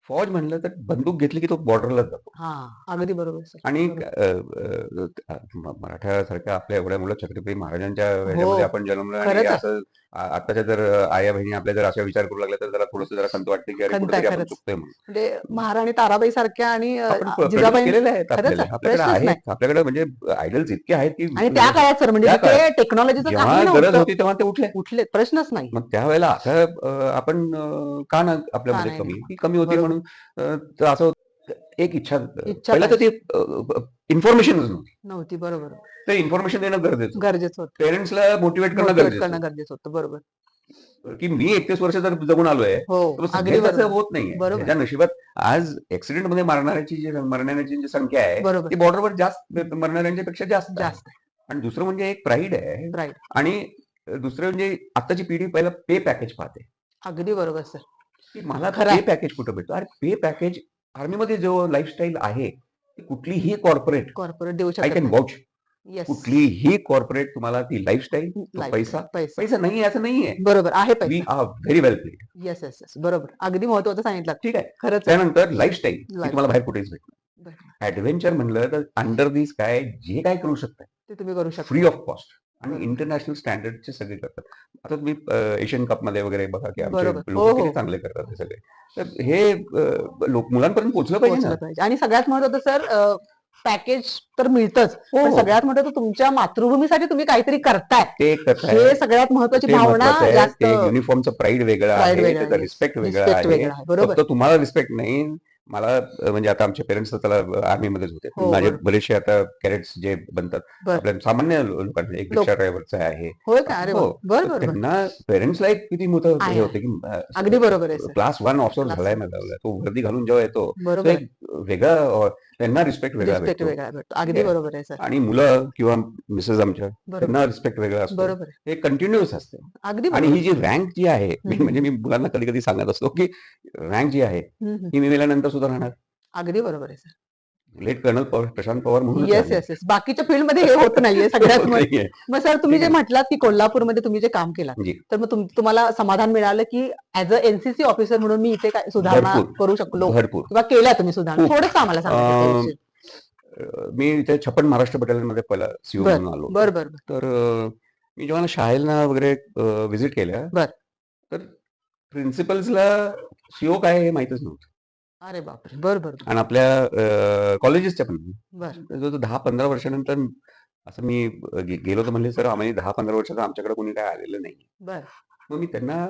फौज म्हणलं तर बंदूक घेतली की तो बॉर्डरलाच जातो. हा अगदी बरोबर सर आणि बरोबर मराठ्यासारख्या आपल्या एवढ्या मुलं छत्रपती महाराजांच्या हो ह्याच्यामध्ये आपण जन्मलो, आणि खरंच आहे असं आत्ताच्या जर आया बहिणी आपल्या जर असा विचार करू लागल्या, तर जरा थोडंसं जरा खंत वाटते, की अरे खंत आहे कुठेतरी आपण खरंच चुकतोय म्हणून. म्हणजे महाराणी ताराबाई सारख्या आणि आपण प्रोड्यूस जिजाबाई केलेले आहेत खरंच आपल्याला. आहे आपल्याकडे प्रश्नच नाही आहेत. आपल्याकडे म्हणजे आयडल्स इतके आहेत, की आणि त्या म्हणजे काळात सर म्हणजे त्या काळात तिथे टेक्नॉलॉजीचं जेव्हा काही गरज नव्हतं होती तेव्हा ते उठले. कुठले प्रश्नच नाही मग त्यावेळेला असं आपण का ना का आपल्यामध्ये नाही कमी, निर्माण ती कमी होती बरोबर म्हणून तर असं एक इच्छा इच्छा पहिलं तर ती पाहिजे इन्फॉर्मेशनच नव्हती. नव्हती बरोबर तर इन्फॉर्मेशन देणं गरजेचं होतं. गरजेचं होतं पेरेंट्सला मोटिवेट करणं मोटिवेट गरजेचं करणं होतं. गरजेचं होतं बरोबर की मी 31 वर्ष जर जगून आलोय, हो तर अगदी सगळ्याच असं बरोबर होत नाहीये. बरोबर ज्याच्या नशिबात आज ऍक्सिडेंट मध्ये मरणाऱ्यांची जी संख्या आहे, बरोबर ती बॉर्डरवर जास्त मरणाऱ्यांच्या पेक्षा जास्त आहे. जास्त आणि दुसरं म्हणजे एक प्राईड आहे. राईट आणि दुसरं म्हणजे आताची पिढी पहिला पे पॅकेज पाहते, अगदी बरोबर सर की मला खरं पे आहे पॅकेज कुठं भेटतो. अरे पे पॅकेज आर्मीमध्ये जो लाईफस्टाईल आहे, ती कुठलीही कॉर्पोरेट, कॉर्पोरेट देऊ आय शकत कॅन नाही वाउच, येस कुठलीही कॉर्पोरेट तुम्हाला ती लाईफस्टाईल, तो लाईफ पैसा, पैसा पैसा नाही असं नाहीये. बरोबर आहे वी पैसा आर व्हेरी वेल प्लेड. येस येस येस बरोबर अगदी महत्वाचं सांगितलं ठीक आहे. खरंच आहे त्यानंतर लाईफस्टाईल ही लाईफ तुम्हाला बाहेर कुठेच भेटणार. ऍडव्हेंचर म्हणलं तर अंडर दी स्काय जे काय करू शकताय, ते तुम्ही करू फ्री शकता ऑफ कॉस्ट. आणि बरोबर इंटरनॅशनल स्टँडर्डचे सगळे करतात. आता तुम्ही एशियन कपमध्ये वगैरे बघा, की आमचे बरोबर हो लोक हो किती चांगले करतात हे सगळे. तर हे मुलांपर्यंत पोहोचलं पाहिजे ना. पोहोचलं पाहिजे आणि सगळ्यात महत्वाचं सर पॅकेज तर मिळतच पण हो, सगळ्यात महत्वाचं तुमच्या मातृभूमीसाठी तुम्ही काहीतरी करताय ते करताय. हे सगळ्यात महत्वाची ते भावना महत्वाचं आहे. जास्त ते युनिफॉर्मचं प्राईड वेगळं प्राईड आहे, वेगळा त्याचा येस रिस्पेक्ट वेगळा रिस्पेक्ट आहे. वेगळा आहे बरोबर फक्त तुम्हाला रिस्पेक्ट नाही, मला म्हणजे आता आमचे पेरेंट्स त्याला आर्मीमध्येच होते. पण हो माझे बरोबर बरेचसे आता कॅडेट्स जे बनतात, बर आपल्या सामान्य लोकांचे, एक लोक रिक्षा ड्रायव्हरचा आहे. होय का अरे वा हो. बर तर बर बर त्यांना पेरेंट्सला एक किती मोठं हे आहे होतं, आहे की अगदी बरोबर आहे सर क्लास 1 ऑफिसर क्लास झालाय माझा, तो वर्दी घालून जेव्हा येतो, तो बरोबर एक वेगळा त्यांना रिस्पेक्ट वेगळा रिस्पेक्ट भेटतो. वेगळा भेटतो ठीक अगदी आहे. बरोबर आहे सर आणि मुलं किंवा मिसेस आमच्या, बरोबर त्यांना रिस्पेक्ट वेगळा असतो. बरोबर आहे हे कंटिन्युअस असते. अगदी आणि बरोबर ही जी रँक जी आहे, हम्म, म्हणजे मी मुलांना कधी-कधी सांगत असतो, की रँक जी आहे, हम्म, हम्म. ही मी मेल्यानंतर सुद्धा राहणार. अगदी बरोबर आहे sir late colonel Prashant Pawar म्हणून येस येस येस बाकीच्या फील्डमध्ये हे होत नाहीये सगळ्यात महत्त्वाचं. मग सर तुम्ही जे ठीक आहे. म्हटलात की कोल्हापूरमध्ये तुम्ही जे काम केलं जी तर मग तुम्हाला समाधान मिळालं की ऍज अ एनसीसी ऑफिसर म्हणून मी इथे काय सुधारणा भरपूर करू शकलो भरपूर किंवा केल्या तुम्ही सुधारणा खूप थोडंसं आम्हाला सांगा त्याच्याविषयी. मी इथे 56 महाराष्ट्र बटालियनमध्ये पहिला सीओ बर म्हणून आलो बर होतो. बर बर तर मी जेव्हा शाळेला वगैरे व्हिजिट केल्या बर. तर प्रिन्सिपल्सला सीओ काय आहे हे माहितच नव्हतं. अरे बापरे बर बर बर आणि आपल्या कॉलेजेसच्या पण बर जवळजवळ 10-15 वर्षानंतर असं मी गेलो तर म्हणले सर आम्हाला 10-15 वर्षाचं आमच्याकडे कोणी काय आलेलं नाही. बर मग मी त्यांना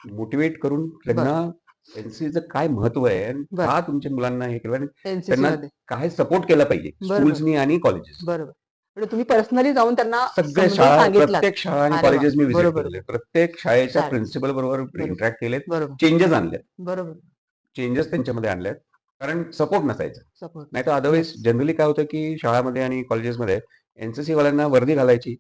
मोटिवेट करून बर त्यांना एनसीसीचं काय महत्व आहे आणि बर का तुमच्या मुलांना हे केलं आणि एनसीसी त्यांना मध्ये काय सपोर्ट केला पाहिजे बर बर स्कूल्सनी आणि कॉलेजेस. बरोबर म्हणजे तुम्ही पर्सनली जाऊन त्यांना सगळे समजून शाळा सांगितलं. प्रत्येक शाळा आणि अरे वा कॉलेजेस मी व्हिजिट बरोबर केलेले. प्रत्येक शाळेच्या शाळेत प्रिन्सिपल बरोबर बरोबर इंटरॅक्ट केलेत. बरोबर चेंजेस आणलेत. बरोबर चेंजेस त्यांच्यामध्ये आणलेत. कारण सपोर्ट नसायचा. सपोर्ट नाही तर अदरवाईज येस जनरली काय होतं की शाळामध्ये आणि कॉलेजेसमध्ये एनसीसी वाल्यांना वर्दी घालायची.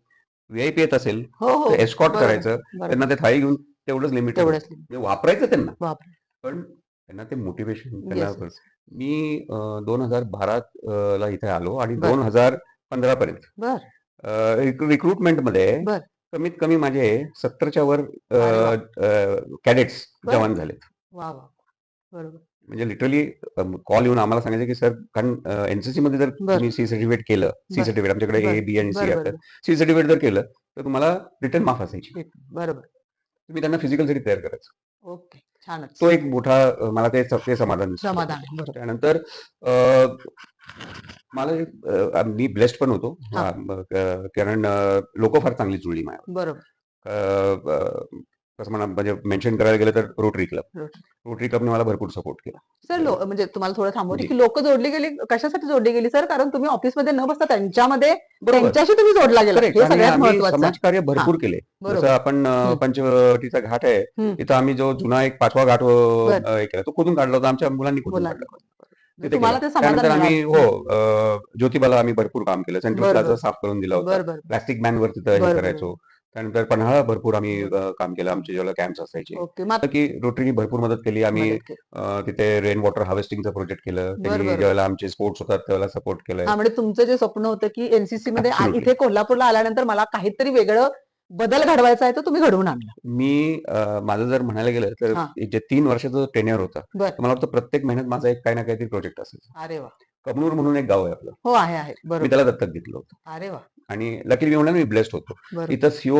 व्हीआयपी येत असेल हो हो तर एस्कॉर्ट बरोबर करायचं. बरोबर त्यांना ते थाळी घेऊन तेवढंच लिमिटेड होतं. तेवढंच म्हणजे वापरायचं त्यांना. बापरे पण त्यांना ते मोटिवेशन त्यांना येस येस मी 2012 ला इथे आलो आणि बर 2015 पर्यंत बर रिक्रुटमेंटमध्ये बर कमीत कमी माझे 70च्या वर अरे वा कॅडेट्स बर जवान झालेत. वा वा बरोबर म्हणजे लिटरली कॉल येऊन आम्हाला सांगायचे की सर कारण एनसीसी मध्ये जर बर तुम्ही सी सर्टिफिकेट केलं सी बर सर्टिफिकेट आमच्याकडे बर ए बी आणि सी बर बर असतात. सी सर्टिफिकेट जर केलं तर तुम्हाला रिटर्न माफ असायची. बरोबर तुम्ही त्यांना फिजिकलसाठी तयार करायचं. ओके छानच तो एक मोठा मला ते ते समाधान समाधान आहे बरोबर त्यानंतर मला मी ब्लेस्ड पण होतो हा कारण लोक फार चांगली जुळली माझ्यावर. बरोबर कसं म्हणा म्हणजे मेन्शन करायला गेलं तर रोटरी क्लब. Rotary. रोटरी क्लबने मला भरपूर सपोर्ट केला. सर म्हणजे तुम्हाला थोडं थांबवते जी की लोक जोडली गेली कशासाठी जोडली गेली सर कारण तुम्ही ऑफिसमध्ये न बसता त्यांच्यामध्ये बरोबर त्यांच्याशी तुम्ही जोडला गेला करेक्ट हे आणि सगळ्यात आम्ही महत्वाचं आहे. समाजकार्य हा भरपूर केले. जसं बरोबर आपण हम्म, पंचवटीचा घाट आहे हम्म, तिथं आम्ही जो जुना एक 5वा घाट बर हे केला तो खोदून काढला होता आमच्या मुलांनी खोदून काढला. मुलांना तिथे केला. तुम्हाला ते समाधान त्यानंतर आम्ही मिळालं ज्योतिबाला आम्ही भरपूर काम केलं. सेंट्रल बर प्लाझा बर साफ करून दिला होता. बर बर प्लास्टिक बॅनवर तिथं हे बर बर करायचो. त्यानंतर पन्हाळा भरपूर आम्ही बर काम केलं. आमचे जेव्हा कॅम्प्स असायचे. ओके मग की रोटरीने भरपूर मदत केली. आम्ही मदत केली तिथे रेन वॉटर हार्वेस्टिंगचं प्रोजेक्ट केलं. बर त्यांनी बर बर ज्यावेळेला आमचे स्पोर्ट्स होतात त्यावेळेला सपोर्ट केलंय. हा म्हणजे तुमचं जे स्वप्न होतं की एनसीसी मध्ये ऍब्सोल्युटली. इथे कोल्हापूरला आल्यानंतर मला काहीतरी वेगळं बदल घडवायचा आहे तो तुम्ही घडवून आणला. मी माझं जर म्हणायला गेलं तर हा जे 3 वर्षाचं टेन्युअर होतं. बर तर मला वाटतं प्रत्येक महिन्यात माझा एक काही ना काहीतरी प्रोजेक्ट असायचा. अरे वा कबनूर म्हणून एक गाव आहे आपलं. हो आहे मी बरोबर त्याला दत्तक घेतलं होतं. अरे वा आणि लकीली मी म्हणलं मी ब्लेस्ड होतो. बरोबर इथं सीओ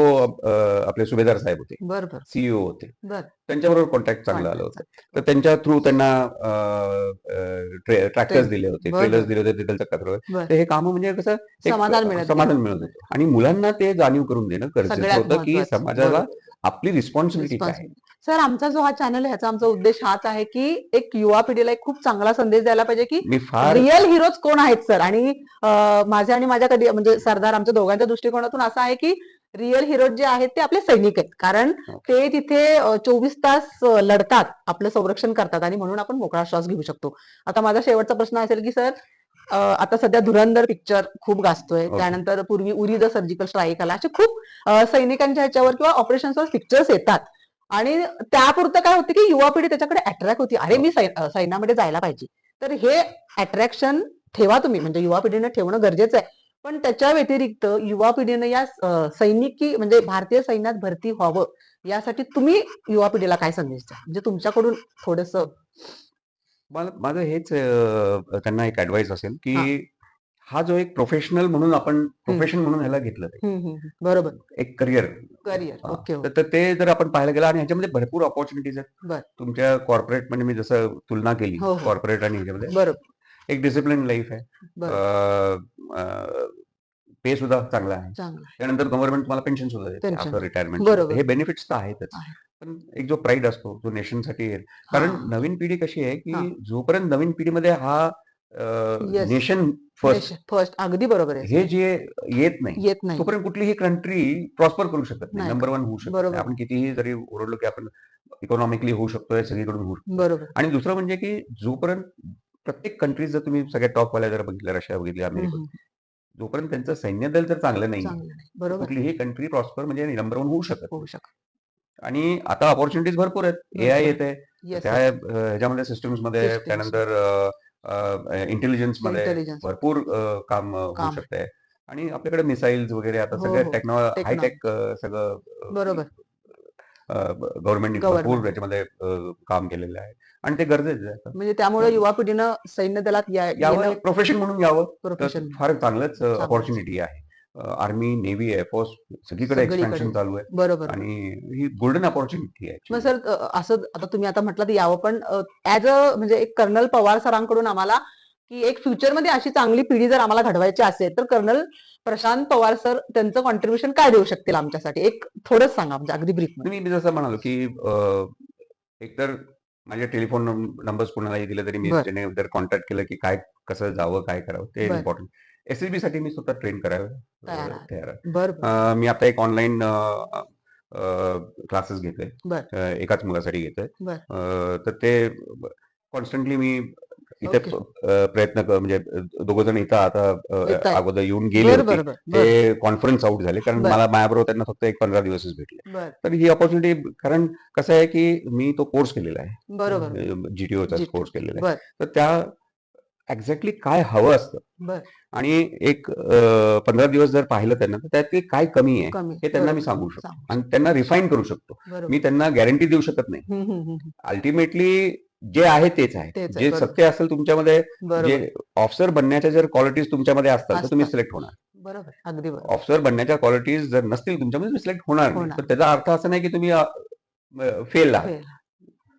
आपले सुभेदार साहेब होते. बर बर सीईओ होते. बर त्यांच्याबरोबर कॉन्टॅक्ट चांगलं आलं कॉन्टॅक्ट होतं. तर त्यांच्या थ्रू त्यांना ट्रॅक्टर्स ट्रेन दिले होते, बर ट्रेलर्स बर दिले होते तिथलच्या कचऱ्यावर. बर तर हे कामं म्हणजे कसं एक समाधान मिळत समाधान गेलं मिळत होतं आणि मुलांना ते जाणीव करून देणं गरजेचं सगळ्यात होतं की महत्वाचं समाजाला बरोबर आपली रिस्पॉन्सिबिलिटी काय आहे. रिस्पॉन्सिबिलिटी सर आमचा जो हा चॅनल आहे ह्याचा आमचा उद्देश हाच आहे की एक युवा पिढीला एक खूप चांगला संदेश द्यायला पाहिजे की मी फार रिअल हिरोज कोण आहेत सर आणि माझ्या आणि माझ्या कधी म्हणजे सरदार आमच्या दोघांच्या दृष्टिकोनातून असं आहे की रिअल हिरोज जे आहेत ते आपले सैनिक आहेत कारण ते तिथे 24 तास लढतात आपलं संरक्षण करतात आणि म्हणून आपण मोकळा श्वास घेऊ शकतो. आता माझा शेवटचा प्रश्न असेल की सर आता सध्या धुरंधर पिक्चर खूप गाजतोय ओके. त्यानंतर पूर्वी उरी द सर्जिकल स्ट्राईक आला असे खूप सैनिकांच्या ह्याच्यावर किंवा ऑपरेशन्सवर पिक्चर्स येतात आणि त्यापुरतं काय होतं की युवा पिढी त्याच्याकडे अट्रॅक्ट होती अरे मी सैन्यामध्ये जायला पाहिजे. तर हे अट्रॅक्शन ठेवा तुम्ही म्हणजे युवा पिढीनं ठेवणं गरजेचं आहे पण त्याच्या व्यतिरिक्त युवा पिढीनं या सैनिकी म्हणजे भारतीय सैन्यात भरती व्हावं यासाठी तुम्ही युवा पिढीला काय संदेश द्या म्हणजे तुमच्याकडून थोडस माझं हेच त्यांना एक ऍडवाइस असेल की हा हा जो एक प्रोफेशनल म्हणून आपण प्रोफेशन म्हणून ह्याला घेतलं पाहिजे. बरोबर एक करिअर करिअर ओके तर ते जर आपण पाहायला गेलं आणि ह्याच्यामध्ये भरपूर ऑपॉर्च्युनिटीज आहेत. बर तुमच्या कॉर्पोरेट म्हणजे मी जसं तुलना केली हो हो कॉर्पोरेट आणि ह्याच्यामध्ये बरोबर एक डिसिप्लिन लाईफ आहे. बरोबर पे सुद्धा चांगला आहे. चांगलं आहे. त्यानंतर गव्हर्नमेंट तुम्हाला पेन्शन सुद्धा देते पेन्शन आफ्टर रिटायरमेंट. बरोबर हे बेनिफिट्स तर आहेतच. आहे. पण एक जो प्राईड असतो जो नेशनसाठी येईल कारण हा नवीन पिढी कशी आहे हा की जोपर्यंत नवीन पिढीमध्ये हा येस नेशन फर्स्ट फर्स्ट अगदी बरोबर आहे हे जे येत नाही येत नाही तोपर्यंत कुठलीही कंट्री प्रॉस्पर करू शकत नाही. नाही. नंबर 1 होऊ शकत बरोबर. नाही. आपण कितीही जरी ओरडलो की आपण इकॉनॉमिकली होऊ शकतोय सगळीकडून होऊ शकतो. बरोबर आणि दुसरं म्हणजे की जोपर्यंत प्रत्येक कंट्रीज जर तुम्ही सगळ्या टॉपवाल्या जर बघितल्या रशिया बघितली अमेरिका हम्म, जोपर्यंत त्यांचं सैन्य दल जर चांगलं नाही चांगलं नाही बरोबर कुठलीही कंट्री प्रॉस्पर म्हणजे नंबर 1 होऊ शकत होऊ नाही. शकत आणि आता अपॉर्च्युनिटीज भरपूर आहेत. भरपूर एआय आहे. येते येस त्या ह्याच्यामध्ये सिस्टम्स मध्ये Systems. त्यानंतर इंटेलिजन्स मध्ये इंटेलिजन्स भरपूर काम होऊ काम शकतंय. आणि आपल्याकडे मिसाईल्स वगैरे आता हो सगळं हो टेक्नो हायटेक सगळं बरोबर गव्हर्नमेंटने भरपूर गव्हर्नमेंट त्याच्यामध्ये काम केलेलं आहे आणि ते गरजेचं आहे आता. म्हणजे त्यामुळे युवा पिढीनं सैन्य दलात यावं, येणं एक प्रोफेशन म्हणून यावं, तर प्रोफेशन फार चांगलंच चांगलंच अपॉर्च्युनिटी आहे. आर्मी, नेव्ही, एअरफोर्स सगळीकडे सगळीकडे एक्सपेन्शन चालू आहे बरोबर आणि ही गोल्डन अपॉर्च्युनिटी आहे मग ऍक्च्युली. सर असं आता तुम्ही आता म्हटलं तर यावं पण ऍज अ म्हणजे एक कर्नल पवार सरांकडून आम्हाला की एक फ्युचरमध्ये अशी चांगली पिढी जर आम्हाला घडवायची असेल तर कर्नल प्रशांत पवार सर त्यांचं कॉन्ट्रीब्युशन काय देऊ शकतील आमच्यासाठी एक थोडंच सांगा म्हणजे अगदी ब्रीफ मध्ये मी जसं म्हणालो की एकतर माझे टेलिफोन नंबर्स कोणालाही दिले तरी मी बर त्याने जर कॉन्टॅक्ट केलं की काय कसं जावं, काय करावं ते बर इम्पॉर्टंट. एसएसबी साठी मी स्वतः ट्रेन करायला तयार आहे तयार आहे. बर बर मी आता एक ऑनलाईन क्लासेस घेतोय. बर एकाच मुलासाठी घेतोय. बर तर ते कॉन्स्टंटली मी इथे ओके प्रयत्न म्हणजे दोघं जण इथं आता येताय अगोदर येऊन गेली बर होती. बर बर बर ते कॉन्फरन्स आउट झाले कारण बर मला माझ्याबरोबर त्यांना फक्त एक 15 दिवसच भेटले. बर तर ही अपॉर्च्युनिटी, कारण कसं आहे की मी तो कोर्स केलेला बरोबर आहे, जीटीओचा जीत कोर्स केलेला आहे. बर तर त्या एक्झॅक्टली काय हवं असतं बर आणि एक 15 दिवस जर पाहिलं त्यांना तर त्यात ते काय कमी आहे कमी हे त्यांना मी बरोबर सांगू शकतो सांगू आणि त्यांना रिफाईन करू शकतो. बरोबर मी त्यांना गॅरंटी देऊ शकत नाही. अल्टिमेटली जे आहे तेच आहे. तेच आहे जे बरोबर सत्य असेल तुमच्यामध्ये, जे बरोबर ऑफिसर बनण्याच्या जर क्वालिटीज तुमच्यामध्ये असतात तर तुम्ही असतात सिलेक्ट होणार. बरोबर अगदी बरोबर ऑफिसर बनण्याच्या क्वालिटीज जर नसतील तुमच्यामध्ये, तुम्ही सिलेक्ट होणार नाही. होणार पण त्याचा अर्थ असा नाही की तुम्ही फेल आहात. फेल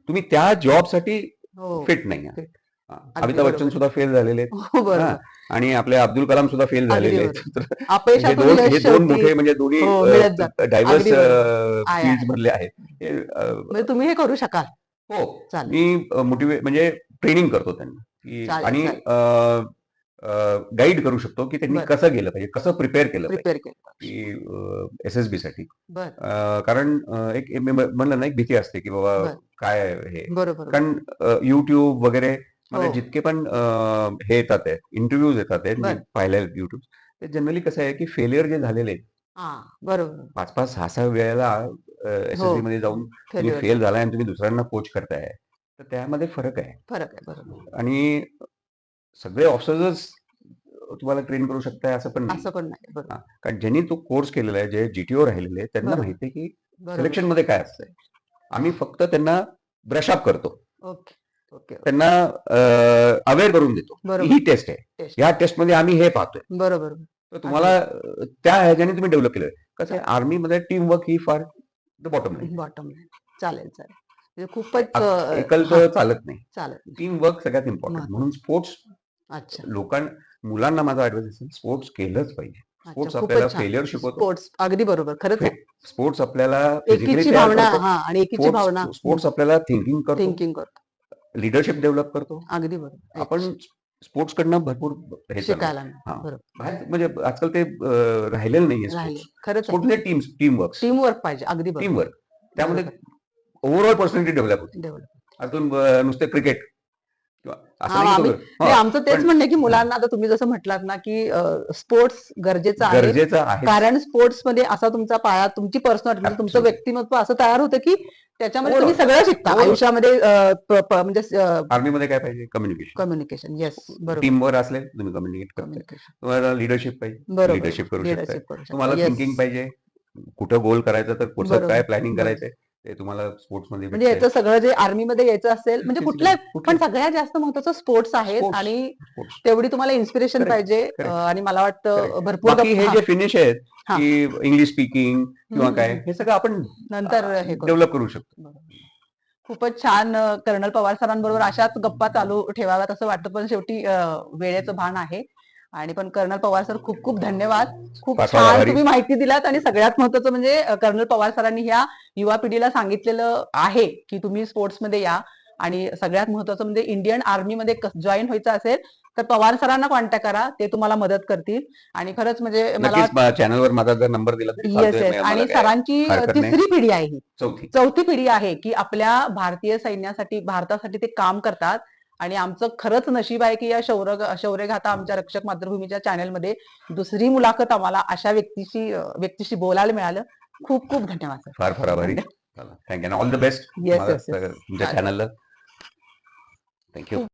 तुम्ही त्या जॉबसाठी हो फिट नाही आहात. fit. हां. अगदी अमिताभ बच्चन बरोबर सुद्धा फेल झालेले आहेत. हो हां. बरोबर आणि आपले अब्दुल कलाम सुद्धा फेल अगदी झालेले आहेत. बरोबर तर अपयशातून हे यश दोन शेवटी मोठे म्हणजे दोन्ही हो मिळत जात डायव्हर्स अगदी बरोबर आहे फील्ड्स मधले आहेत. हे म्हणजे तुम्ही हे करू शकाल हो. चालेल मी म्हणजे ट्रेनिंग करतो त्यांना की चालेल आणि चालेल गाईड करू शकतो की त्यांनी बर कसं गेलं पाहिजे, कसं प्रिपेअर केलं पाहिजे प्रिपेअर केलं की एसएसबी साठी. बर कारण एक मी म्हणलं ना, एक भीती असते की बाबा बर काय हे. बरोबर कारण युट्यूब वगैरे हो मध्ये जितके पण हे येतात आहे, इंटरव्ह्यूज येतात आहेत, मी बर पाहिले युट्यूब. ते जनरली कसं आहे की फेलियर जे झालेले आहेत, हा बरोबर 5-5, 6-6 वेळेला हो एसएसबी मध्ये जाऊन तुम्ही फेल्युअर फेल झालाय आणि तुम्ही दुसऱ्यांना कोच करताय. तर त्यामध्ये फरक आहे. फरक आहे बरोबर आणि सगळे ऑफिसर्सच तुम्हाला ट्रेन करू शकताय असं पण असं नाही. पण नाही बरोबर हां. कारण ज्यांनी तो कोर्स केलेला आहे, जे जीटीओ राहिलेले आहेत, त्यांना बरोबर माहिती आहे की बरोबर सिलेक्शनमध्ये काय असतंय. आम्ही फक्त त्यांना ब्रश अप करतो. ओके ओके त्यांना अवेअर करून देतो की बरोबर ही टेस्ट आहे. टेस्ट ह्या टेस्टमध्ये आम्ही हे पाहतोय. बरोबर तर अगदी तुम्हाला त्या ह्याच्याने तुम्ही डेव्हलप केलं. कसं आहे, आर्मीमध्ये team work he far the bottom line. Bottom line चालेल चालेल म्हणजे खूपच एकल हा तर चालत नाही. चालेल टीम वर्क सगळ्यात इम्पॉर्टंट. महत्व म्हणून स्पोर्ट्स अच्छा मुलांना माझा ऍडवाइस असेल, स्पोर्ट्स केलंच पाहिजे. अच्छा स्पोर्ट्स आपल्याला खूपच छान फेलियर शिकवतो. स्पोर्ट्स अगदी बरोबर खरंच आहे स्पोर्ट्स आपल्याला फिजिकली एकीची तयार भावना करतो. हा आणि एकीची भावना स्पोर्ट्स आपल्याला थिंकिंग करतो, थिंकिंग करतो लीडरशिप डेव्हलप करतो. अगदी बरोबर आपण स्पोर्ट्स कडनं भरपूर हे चालू आहे. शिकायला मिळतं. हां. बरोबर बाहेर म्हणजे आजकाल ते राहिलेलं नाहीये राहिले स्पोर्ट्स. खरंच आहे स्पोर्ट्स म्हणजे टीम वर्क. टीम वर्क पाहिजे अगदी टीम बरोबर वर्क. त्यामध्ये बरोबर ओव्हरऑल पर्सनॅलिटी डेव्हलप होते. डेव्हलप अजून नुसते क्रिकेट किंवा असं हा नाही की आम्ही तो नाही हां. आमचं तेच पण म्हणणं आहे की हां. मुलांना आता तुम्ही जसं म्हटलात ना की स्पोर्ट्स गरजेचं आहे गरजेचं आहेच. कारण स्पोर्ट्स मध्ये असा तुमचा पाया तुमची पर्सनॅलिटी म्हणजे तुमचं Absolutely. व्यक्तिमत्व असं तयार होतं की त्याच्यामध्ये तुम्ही ओव्हरऑल सगळं शिकता ओव्हरऑल आयुष्यामध्ये म्हणजे आर्मीमध्ये काय पाहिजे? कम्युनिकेशन. कम्युनिकेशन येस बरोबर टीमवर असले तुम्ही कम्युनिकेट करताय. कम्युनिकेशन तुम्हाला लीडरशिप पाहिजे, बरोबर लीडरशिप करू शकताय. लिडरशिप करू शकता तुम्हाला येस थिंकिंग पाहिजे, कुठं गोल करायचं तर पुढचं बरोबर काय प्लॅनिंग बरोबर करायचंय ते तुम्हाला स्पोर्ट्समध्ये म्हणजे भेटतंय. याचं सगळं जे आर्मीमध्ये यायचं असेल म्हणजे कुठल्या फिजिकली पण कुठले सगळ्यात जास्त महत्वाचं स्पोर्ट्स आहेत स्पोर्ट्स आणि स्पोर्ट्स तेवढी तुम्हाला इन्स्पिरेशन करेक्ट, पाहिजे करेक्ट, आणि मला वाटतं करेक्ट. भरपूर बाकी हे हा जे फिनिश आहेत हा की इंग्लिश स्पीकिंग हम्म, किंवा हम्म, काय, हम्म. हे सगळं आपण नंतर हे करू डेव्हलप करू शकतो. बरोबर. खूपच छान कर्नल पवार सरांबरोबर अशाच गप्पा चालू ठेवाव्यात असं वाटतं पण शेवटी वेळेचं भान आहे आणि पण कर्नल पवार सर खूप खूप धन्यवाद खूप फार फार छान आभारी. तुम्ही माहिती दिलात आणि सगळ्यात महत्वाचं म्हणजे कर्नल पवार सरांनी ह्या युवा पिढीला सांगितलेलं आहे की तुम्ही स्पोर्ट्समध्ये या आणि सगळ्यात महत्वाचं म्हणजे इंडियन आर्मीमध्ये जॉईन व्हायचं असेल तर पवार सरांना कॉन्टॅक्ट करा ते तुम्हाला मदत करतील आणि खरंच म्हणजे मला नक्कीच चॅनलवर माझा जर नंबर दिला तरी येस चालतोय. येस मला आणि काय सरांची हरकत नाही. तिसरी पिढी आहे ही चौथी. चौथी पिढी आहे की आपल्या भारतीय सैन्यासाठी भारतासाठी ते काम करतात आणि आमचं खरंच नशीब आहे की या शौर्यगाथा आमच्या रक्षक मातृभूमीच्या चॅनलमध्ये दुसरी मुलाखत आम्हाला अशा व्यक्तीशी बोलायला मिळालं खूप खूप धन्यवाद सर फार फार आभारी. Thank you. All the best yes yes तुमच्या चॅनलला. थँक्यू.